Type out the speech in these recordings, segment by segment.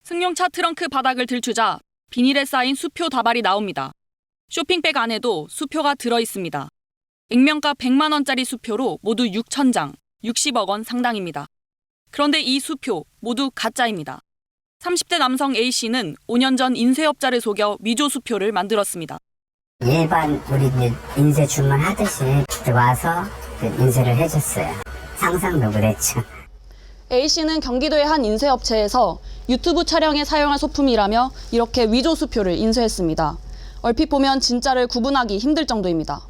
승용차 트렁크 바닥을 들추자 비닐에 쌓인 수표 다발이 나옵니다. 쇼핑백 안에도 수표가 들어있습니다. 액면가 100만 원짜리 수표로 모두 6,000장, 60억 원 상당입니다. 그런데 이 수표 모두 가짜입니다. 30대 남성 A씨는 5년 전 인쇄업자를 속여 위조 수표를 만들었습니다. 일반 우리 인쇄 주문하듯이 들어와서 인쇄를 해줬어요. 상상도 그랬죠. A씨는 경기도의 한 인쇄업체에서 유튜브 촬영에 사용할 소품이라며 이렇게 위조 수표를 인쇄했습니다. 얼핏 보면 진짜를 구분하기 힘들 정도입니다.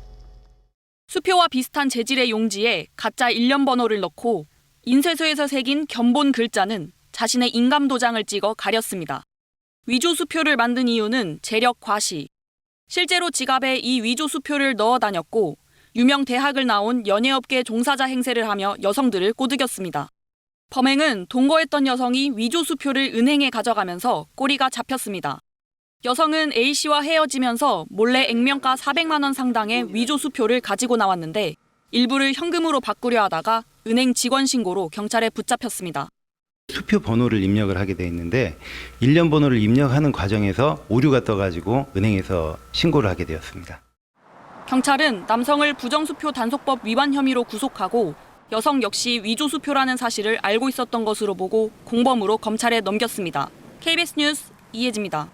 수표와 비슷한 재질의 용지에 가짜 일련 번호를 넣고 인쇄소에서 새긴 견본 글자는 자신의 인감 도장을 찍어 가렸습니다. 위조 수표를 만든 이유는 재력 과시. 실제로 지갑에 이 위조 수표를 넣어 다녔고 유명 대학을 나온 연예업계 종사자 행세를 하며 여성들을 꼬드겼습니다. 범행은 동거했던 여성이 위조 수표를 은행에 가져가면서 꼬리가 잡혔습니다. 여성은 A씨와 헤어지면서 몰래 액면가 400만 원 상당의 위조 수표를 가지고 나왔는데 일부를 현금으로 바꾸려 하다가 은행 직원 신고로 경찰에 붙잡혔습니다. 수표 번호를 입력을 하게 돼 있는데 일련 번호를 입력하는 과정에서 오류가 떠가지고 은행에서 신고를 하게 되었습니다. 경찰은 남성을 부정수표 단속법 위반 혐의로 구속하고 여성 역시 위조 수표라는 사실을 알고 있었던 것으로 보고 공범으로 검찰에 넘겼습니다. KBS 뉴스 이혜지입니다.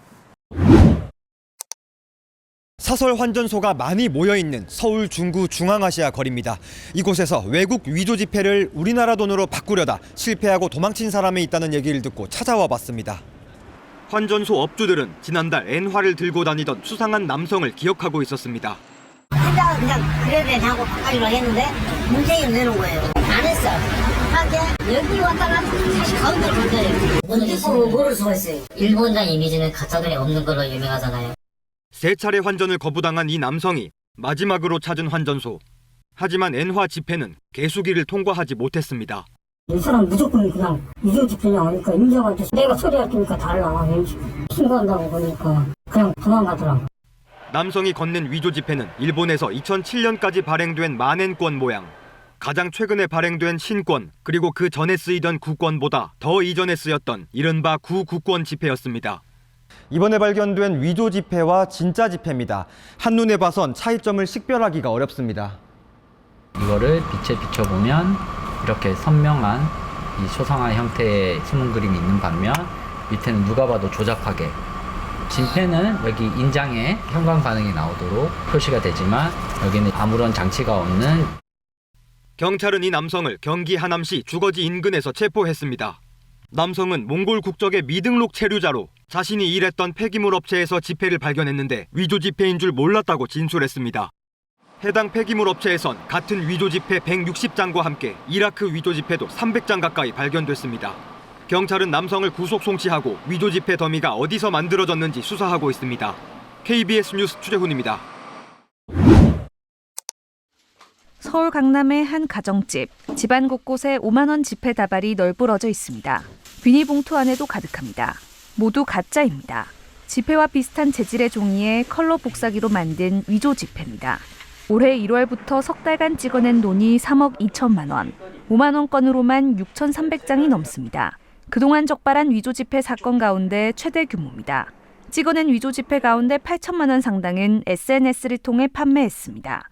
사설 환전소가 많이 모여있는 서울 중구 중앙아시아 거리입니다. 이곳에서 외국 위조 지폐를 우리나라 돈으로 바꾸려다 실패하고 도망친 사람이 있다는 얘기를 듣고 찾아와 봤습니다. 환전소 업주들은 지난달 엔화를 들고 다니던 수상한 남성을 기억하고 있었습니다. 혼자 그냥 그래야 하고 바꾸기로 했는데 문제가 되는 거예요. 안 했어. 하게 여기 왔다가 다시 가운데로 갔어요. 어떻게 모를 수가 있어요. 일본장 이미지는 가짜돈이 없는 걸로 유명하잖아요. 세 차례 환전을 거부당한 이 남성이 마지막으로 찾은 환전소. 하지만 엔화 지폐는 개수기를 통과하지 못했습니다. 이 사람 무조건 그냥 위조 지폐냐 하니까 인정한테 내가 처리할 테니까 달라. 신고한다고 보니까 그냥 도망가더라고. 남성이 건넨 위조 지폐는 일본에서 2007년까지 발행된 만엔권 모양. 가장 최근에 발행된 신권, 그리고 그 전에 쓰이던 구권보다 더 이전에 쓰였던 이른바 구구권 지폐였습니다. 이번에 발견된 위조 지폐와 진짜 지폐입니다. 한눈에 봐선 차이점을 식별하기가 어렵습니다. 이거를 빛에 비춰보면 이렇게 선명한 이 초상화 형태의 숨은 그림이 있는 반면 밑에는 누가 봐도 조잡하게 진폐는 여기 인장에 형광 반응이 나오도록 표시가 되지만 여기는 아무런 장치가 없는. 경찰은 이 남성을 경기 하남시 주거지 인근에서 체포했습니다. 남성은 몽골 국적의 미등록 체류자로 자신이 일했던 폐기물 업체에서 지폐를 발견했는데 위조 지폐인 줄 몰랐다고 진술했습니다. 해당 폐기물 업체에선 같은 위조 지폐 160장과 함께 이라크 위조 지폐도 300장 가까이 발견됐습니다. 경찰은 남성을 구속 송치하고 위조 지폐 더미가 어디서 만들어졌는지 수사하고 있습니다. KBS 뉴스 최재훈입니다. 서울 강남의 한 가정집. 집안 곳곳에 5만 원 지폐 다발이 널브러져 있습니다. 비닐봉투 안에도 가득합니다. 모두 가짜입니다. 지폐와 비슷한 재질의 종이에 컬러 복사기로 만든 위조 지폐입니다. 올해 1월부터 석 달간 찍어낸 돈이 3억 2천만 원, 5만 원권으로만 6,300장이 넘습니다. 그동안 적발한 위조 지폐 사건 가운데 최대 규모입니다. 찍어낸 위조 지폐 가운데 8천만 원 상당은 SNS를 통해 판매했습니다.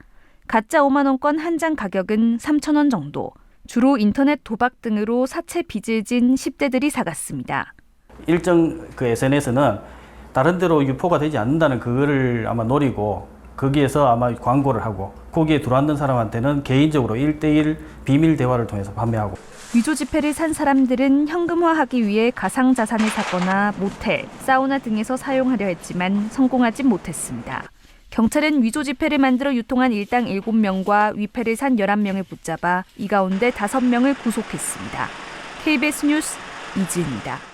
가짜 5만 원권 한 장 가격은 3천 원 정도. 주로 인터넷 도박 등으로 사채 빚을 진 10대들이 사갔습니다. 일정 그 SNS는 다른 데로 유포가 되지 않는다는 그거를 아마 노리고 거기에서 아마 광고를 하고 거기에 들어왔는 사람한테는 개인적으로 1대1 비밀 대화를 통해서 판매하고. 위조 지폐를 산 사람들은 현금화하기 위해 가상자산을 샀거나 모텔, 사우나 등에서 사용하려 했지만 성공하지 못했습니다. 경찰은 위조 지폐를 만들어 유통한 일당 7명과 위패를 산 11명을 붙잡아 이 가운데 5명을 구속했습니다. KBS 뉴스 이지은입니다.